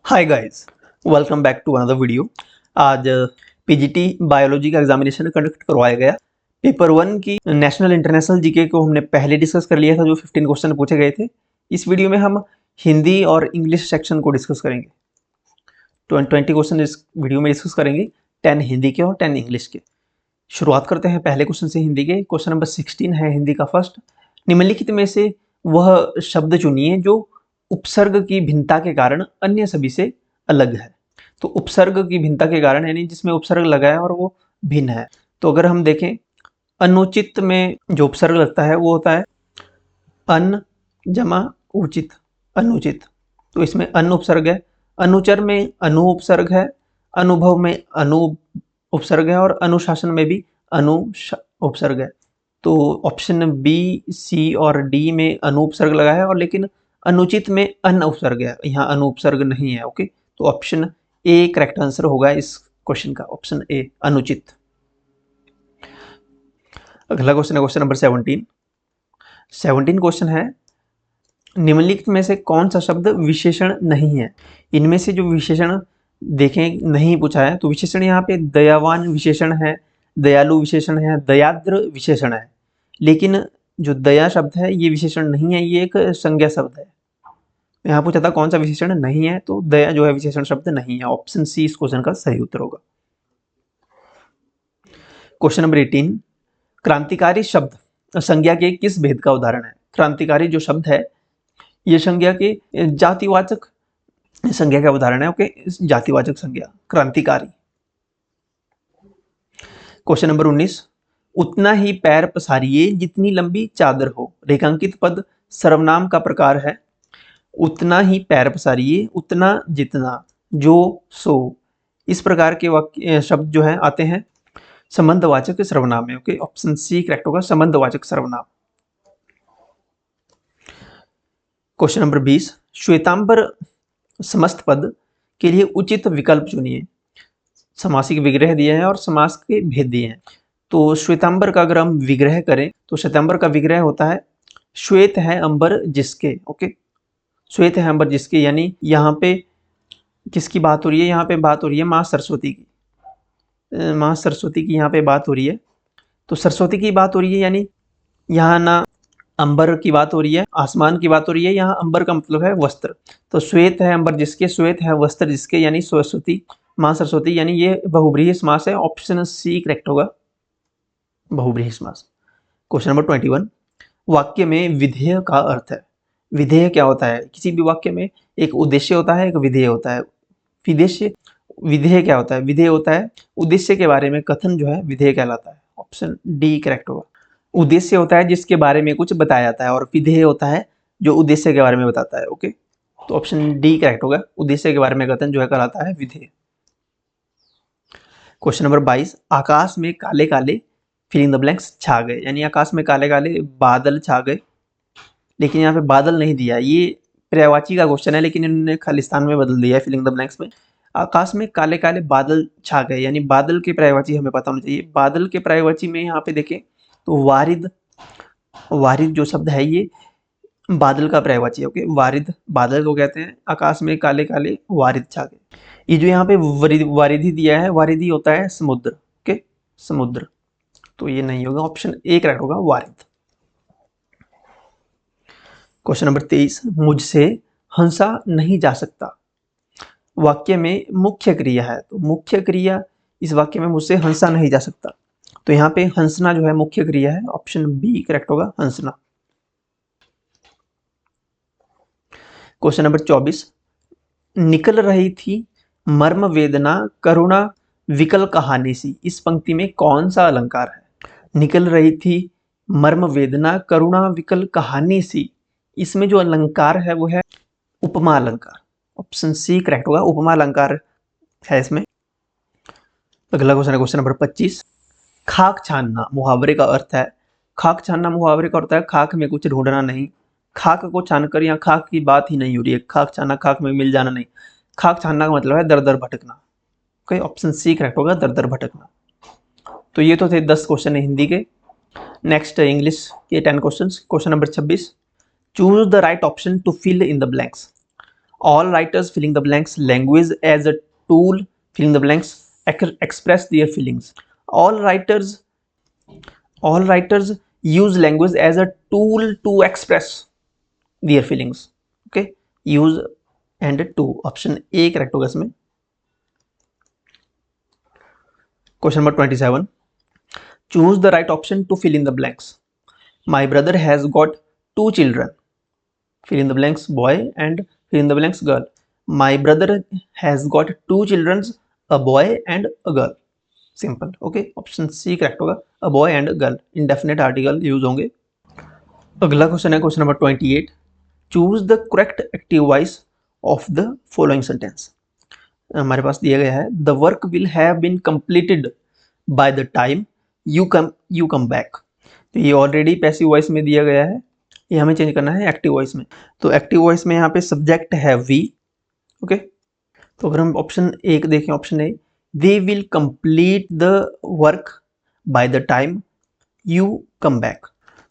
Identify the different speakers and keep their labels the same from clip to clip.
Speaker 1: Hi guys, welcome back to another video. आज PGT biology का examination conduct करवाया गया। पेपर 1 की नेशनल इंटरनेशनल जीके को हमने पहले डिस्कस कर लिया था, जो 15 क्वेश्चन पूछे गए थे। इस वीडियो में हम हिंदी और इंग्लिश सेक्शन को डिस्कस करेंगे। 20 क्वेश्चन इस वीडियो में डिस्कस करेंगे, 10 हिंदी के और 10 इंग्लिश के। शुरुआत करते हैं पहले क्वेश्चन से हिंदी के। क्वेश्चन नंबर 16 है हिंदी का फर्स्ट। निम्नलिखित में से वह शब्द चुनिए जो उपसर्ग की भिन्नता के कारण अन्य सभी से अलग है। तो उपसर्ग की भिन्नता के कारण यानी जिसमें उपसर्ग लगा है और वो भिन्न है। तो अगर हम देखें, अनुचित में जो उपसर्ग लगता है वो होता है अन जमा उचित, अनुचित। तो इसमें अन उपसर्ग है। अनुचर में अनु उपसर्ग है। अनुभव में अनु उपसर्ग है और अनुशासन में भी अनु उपसर्ग है। तो ऑप्शन बी, सी और डी में अनु उपसर्ग लगा है, और लेकिन अनुचित में अन उपसर्ग है, यहाँ अनु उपसर्ग नहीं है। ओके, तो ऑप्शन ए करेक्ट आंसर होगा इस क्वेश्चन का, ऑप्शन ए अनुचित। अगला क्वेश्चन है क्वेश्चन नंबर 17 क्वेश्चन है, निम्नलिखित में से कौन सा शब्द विशेषण नहीं है। इनमें से जो विशेषण देखें नहीं पूछा है, तो विशेषण यहाँ पे दयावान विशेषण है, दयालु विशेषण है, दयाद्र विशेषण है। लेकिन जो दया शब्द है ये विशेषण नहीं है, ये एक संज्ञा शब्द है। यहाँ पूछा था कौन सा विशेषण नहीं है, तो दया जो है विशेषण शब्द नहीं है। ऑप्शन सी इस क्वेश्चन का सही उत्तर होगा। क्वेश्चन नंबर 18, क्रांतिकारी शब्द संज्ञा के किस भेद का उदाहरण है। क्रांतिकारी जो शब्द है ये संज्ञा के जातिवाचक संज्ञा का उदाहरण है। ओके, जातिवाचक संज्ञा क्रांतिकारी। क्वेश्चन नंबर 19, उतना ही पैर पसारिए जितनी लंबी चादर हो। रेखांकित पद सर्वनाम का प्रकार है। उतना ही पैर पसारिए, उतना, जितना, जो, सो, इस प्रकार के वाक्य शब्द जो है आते हैं संबंधवाचक सर्वनाम में। ओके, ऑप्शन सी करेक्ट होगा, संबंधवाचक सर्वनाम। क्वेश्चन नंबर 20, श्वेतांबर समस्त पद के लिए उचित विकल्प चुनिए। समासिक विग्रह दिए हैं और समास के भेद दिए हैं। तो श्वेतांबर का अगर हम विग्रह करें तो श्वेतांबर का विग्रह होता है श्वेत है अंबर जिसके। ओके, श्वेत है अंबर जिसके, यानी यहाँ पे किसकी बात हो रही है, यहाँ पे बात हो रही है माँ सरस्वती की। माँ सरस्वती की यहाँ पे बात हो रही है। तो सरस्वती की बात हो रही है, यानी यहाँ ना अंबर की बात हो रही है, आसमान की बात हो रही है। यहाँ अंबर का मतलब है वस्त्र। तो श्वेत है अंबर जिसके, श्वेत है वस्त्र जिसके, यानी सरस्वती, माँ सरस्वती, यानी ये बहुब्रीहि समास है। ऑप्शन सी करेक्ट होगा, बहुब्रीहि समास। क्वेश्चन नंबर 21, वाक्य में विधेय का अर्थ है। विधेय क्या होता है? किसी भी वाक्य में एक उद्देश्य होता है, एक विधेय होता है। विदेश्य विधेय क्या होता है? विधेय होता है उद्देश्य के बारे में कथन जो है विधेय कहलाता है। ऑप्शन डी करेक्ट होगा। उद्देश्य होता है जिसके बारे में कुछ बताया जाता है, और विधेय होता है जो उद्देश्य के बारे में बताता है। ओके, तो ऑप्शन डी करेक्ट होगा, उद्देश्य के बारे में कथन जो है कहलाता है विधेय। क्वेश्चन नंबर 22, आकाश में काले काले फिलिंग द ब्लैंक्स छा गए, यानी आकाश में काले काले बादल छा गए। लेकिन यहाँ पे बादल नहीं दिया, ये पर्यायवाची का क्वेश्चन है, लेकिन इन्होंने खालिस्तान में बदल दिया है फिलिंग द ब्लैंक्स में। आकाश में काले काले बादल छा गए, यानी बादल के पर्यायवाची हमें पता होना चाहिए। बादल के पर्यायवाची में यहाँ पे देखें तो वारिद, वारिद जो शब्द है ये बादल का पर्यायवाची है। ओके, वारिद बादल को कहते हैं। आकाश में काले काले वारिद छा गए। ये जो यहाँ पे वारिधि दिया है, वारिधि होता है समुद्र। ओके, समुद्र, तो ये नहीं होगा, ऑप्शन ए करेक्ट होगा, वारिद। क्वेश्चन नंबर 23, मुझसे हंसा नहीं जा सकता। वाक्य में मुख्य क्रिया है, तो मुख्य क्रिया इस वाक्य में मुझसे हंसा नहीं जा सकता। तो यहाँ पे हंसना जो है मुख्य क्रिया है। ऑप्शन बी करेक्ट होगा, हंसना। क्वेश्चन नंबर 24, निकल रही थी मर्म वेदना करुणा विकल कहानी सी। इस पंक्ति में कौन सा अलंकार है? निकल रही थी मर्म वेदना करुणा विकल कहानी सी, इसमें जो अलंकार है वो है उपमा अलंकार। ऑप्शन सी करेक्ट होगा, उपमा अलंकार है इसमें। अगला क्वेश्चन है क्वेश्चन नंबर 25, खाक छानना मुहावरे का अर्थ है। खाक छानना मुहावरे का अर्थ है खाक में कुछ ढूंढना नहीं। खाक को छानकर, यहाँ खाक की बात ही नहीं हो रही है। खाक छानना, खाक में मिल जाना नहीं। खाक छानना का मतलब है दर दर भटकना। ओके, ऑप्शन सी करेक्ट होगा, दर दर भटकना। तो ये तो थे 10 क्वेश्चन हिंदी के। नेक्स्ट इंग्लिश के 10 question. Question number 26, choose the right option to fill in the blanks. All writers filling the blanks, language as a tool filling the blanks, express their feelings. All writers use language as a tool to express their feelings. Okay, use and to, option A correct होगा इसमें. Question number 27. Choose the right option to fill in the blanks. My brother has got 2 children. Fill in the blanks boy and fill in the blanks girl. My brother has got 2 children, a boy and a girl. Simple. Okay, option C correct होगा. A boy and a girl. Indefinite article use होंगे. अगला question है question number 28. Choose the correct active voice of the following sentence. हमारे पास दिया गया है the work will have been completed by the time you come back. तो ये ऑलरेडी पैसिव वॉइस में दिया गया है, ये हमें चेंज करना है एक्टिव वॉइस में. तो एक्टिव वॉइस में यहाँ पे सब्जेक्ट है वी. ओके, तो अगर हम ऑप्शन एक देखें, option A, they will complete the work by the time you come back.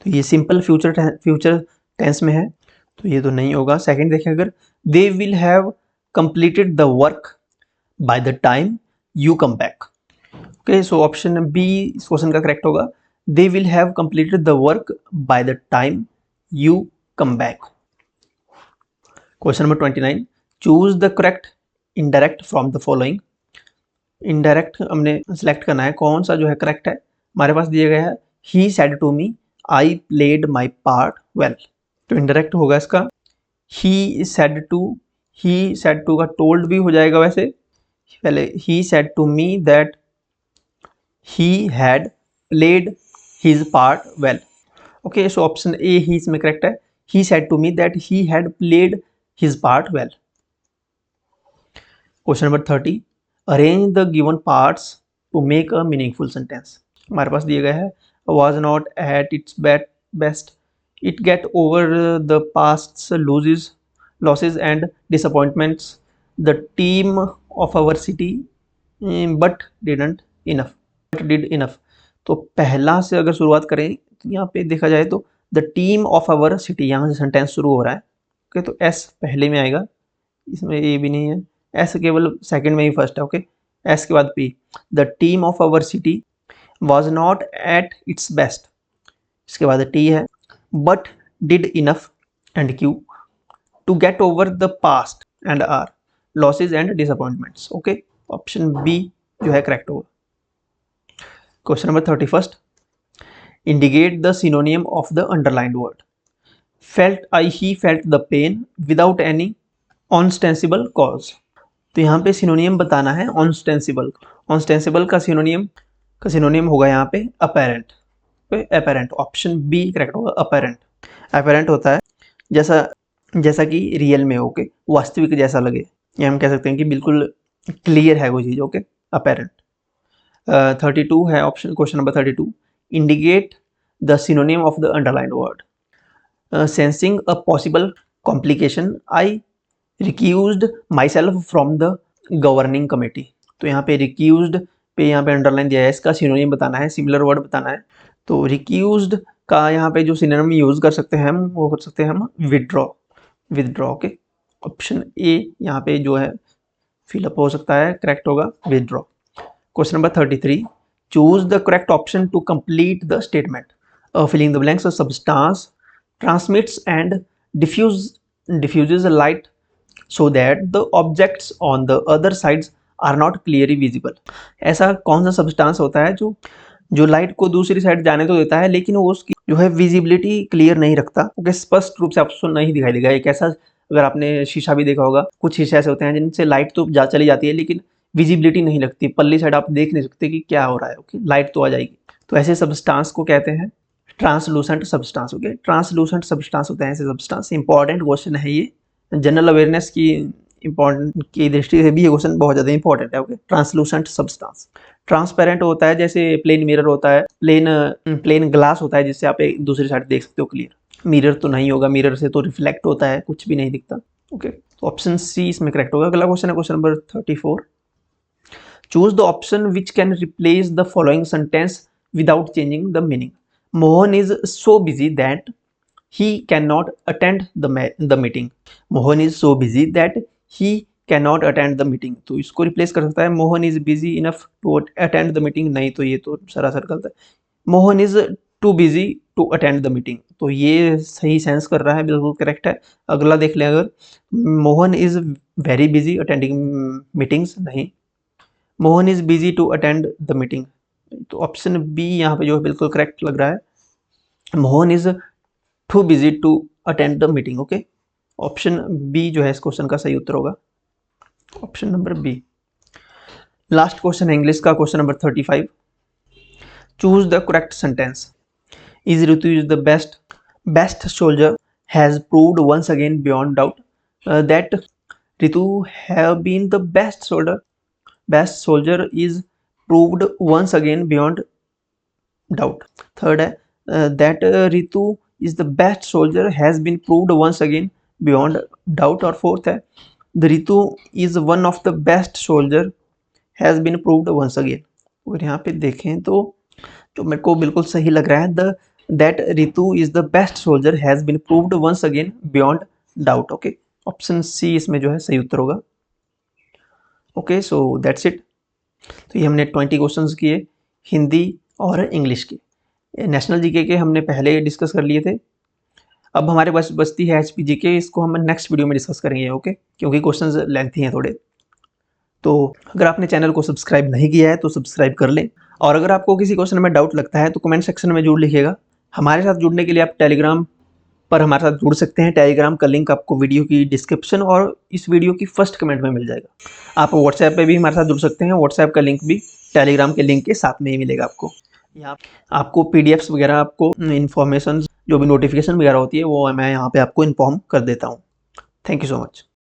Speaker 1: तो ये सिंपल फ्यूचर टेंस में है, तो ये तो नहीं होगा. सेकंड देखें अगर, they will have completed the work by the time you come back. Okay, so option B इस क्वेश्चन का करेक्ट होगा. They will have completed the work by the time you come back. Question number 29. Choose the correct indirect from the following. Indirect हमने select करना है, कौन सा जो है correct है. हमारे पास दिया गया है He said to me, I played my part well. तो indirect होगा इसका He said to का told भी हो जाएगा. वैसे पहले He said to me that he had played his part well. Okay, so option A ही इसमें correct है. He said to me that he had played his part well. Question number 30. Arrange the given parts to make a meaningful sentence. हमारे पास दिया गया है was not at its best. It get over the past's losses and disappointments. The team of our city but did enough. तो पहला से अगर शुरुआत करें तो यहाँ पे देखा जाए तो the team of our city, यहाँ से सेंटेंस शुरू हो रहा है. ओके, तो एस पहले में आएगा, इसमें ए भी नहीं है. एस केवल सेकंड में ही फर्स्ट है. ओके, एस के बाद P. The team of our city was not at its best. इसके बाद टी है but did enough. And Q to get over the past and our losses and disappointments. Okay, option B जो है correct होगा. Question number 31. Indicate the synonym of the underlined word. He felt the pain without any ostensible cause. तो यहाँ पे सिनोनियम बताना है ostensible. Ostensible का सिनोनियम होगा यहाँ पे apparent. Apparent. Option B correct होगा. apparent होता है जैसा कि रियल में. ओके, वास्तविक जैसा लगे, या हम कह सकते हैं कि बिल्कुल क्लियर है वो चीज़. Okay, apparent. 32 है option. Question number 32. Indicate the synonym of the underlined word. Sensing a possible complication I recused myself from the governing committee. तो यहाँ पे रिक्यूज्ड पे यहाँ पे अंडरलाइन दिया है, इसका सिनोनिम बताना है, सिमिलर वर्ड बताना है. तो रिक्यूज्ड का यहाँ पे जो सिनोनिम यूज कर सकते हैं हम, वो कर सकते हैं हम विदड्रॉ. ओके, ऑप्शन ए यहाँ पे जो है फिलअप हो सकता है, करेक्ट होगा withdraw. Question number 33. Choose the correct option to complete the statement. Filling the blanks. A substance transmits and diffuses light so that the objects on the other sides are not clearly visible. ऐसा कौन सा substance होता है जो light को दूसरी side जाने तो देता है, लेकिन वो उसकी जो है विजिबिलिटी क्लियर नहीं रखता. ओके, स्पष्ट रूप से आपको नहीं दिखाई देगा. एक ऐसा, अगर आपने शीशा भी देखा होगा, कुछ शीशे ऐसे होते हैं जिनसे लाइट तो चली जाती है लेकिन विजिबिलिटी नहीं लगती, पल्ली साइड आप देख नहीं सकते कि क्या हो रहा है. ओके, लाइट तो आ जाएगी. तो ऐसे सब्सटेंस को कहते हैं translucent substance. Okay, translucent substance होते हैं ऐसे सब्सटेंस. इंपॉर्टेंट क्वेश्चन है ये, जनरल अवेयरनेस की इंपॉर्टेंट की दृष्टि से भी ये क्वेश्चन बहुत ज़्यादा इंपॉर्टेंट है. Okay, translucent substance. ट्रांसपेरेंट होता है जैसे प्लेन मिरर होता है, प्लेन ग्लास होता है जिससे आप एक दूसरी साइड देख सकते हो क्लियर. मिरर तो नहीं होगा, मिरर से तो रिफ्लेक्ट होता है, कुछ भी नहीं दिखता. ओके, तो ऑप्शन सी इसमें करेक्ट होगा. अगला क्वेश्चन है question number 34. Choose the option which can replace the following sentence without changing the meaning. Mohan is so busy that he cannot attend the meeting. Mohan is so busy that he cannot attend the meeting. तो इसको replace कर सकता है Mohan is busy enough to attend the meeting. नहीं तो ये तो सरासर गलत है. Mohan is too busy to attend the meeting. तो ये सही सेंस कर रहा है, बिल्कुल करेक्ट है. अगला देख लें अगर, Mohan is very busy attending meetings. नहीं, Mohan is busy to attend the meeting. तो ऑप्शन बी यहाँ पे जो है बिल्कुल करेक्ट लग रहा है. Mohan is too busy to attend the meeting. Okay, option B जो है इस क्वेश्चन का सही उत्तर होगा, option number B. Last question है इंग्लिश का, question number 35. Choose the correct sentence. Is Ritu is the best soldier has proved once again beyond doubt that Ritu have been the best soldier is proved once again beyond doubt. Third है that Ritu is the best soldier has been proved once again beyond doubt. और fourth है the Ritu is one of the best soldier has been proved once again. और यहाँ पे देखें तो जो मेरे को बिल्कुल सही लग रहा है, that Ritu is the best soldier has been proved once again beyond doubt. Okay, option C इसमें जो है सही उत्तर होगा. Okay, so that's it. तो ये हमने 20 क्वेश्चंस किए हिंदी और इंग्लिश के. नेशनल जीके के हमने पहले डिस्कस कर लिए थे. अब हमारे पास बचती है एचपी जीके, इसको हम नेक्स्ट वीडियो में डिस्कस करेंगे. ओके, क्योंकि क्वेश्चंस लेंथी हैं थोड़े. तो अगर आपने चैनल को सब्सक्राइब नहीं किया है तो सब्सक्राइब कर लें. और अगर आपको किसी क्वेश्चन में डाउट लगता है तो कमेंट सेक्शन में जरूर लिखिएगा. हमारे साथ जुड़ने के लिए आप टेलीग्राम पर हमारे साथ जुड़ सकते हैं. टेलीग्राम का लिंक आपको वीडियो की डिस्क्रिप्शन और इस वीडियो की फर्स्ट कमेंट में मिल जाएगा. आप व्हाट्सएप पे भी हमारे साथ जुड़ सकते हैं. व्हाट्सएप का लिंक भी टेलीग्राम के लिंक के साथ में ही मिलेगा आपको. यहाँ आपको पीडीएफ्स वगैरह, आपको इन्फॉर्मेशन, जो भी नोटिफिकेशन वगैरह होती है वो मैं यहाँ पे आपको इन्फॉर्म कर देता हूँ. Thank you so much.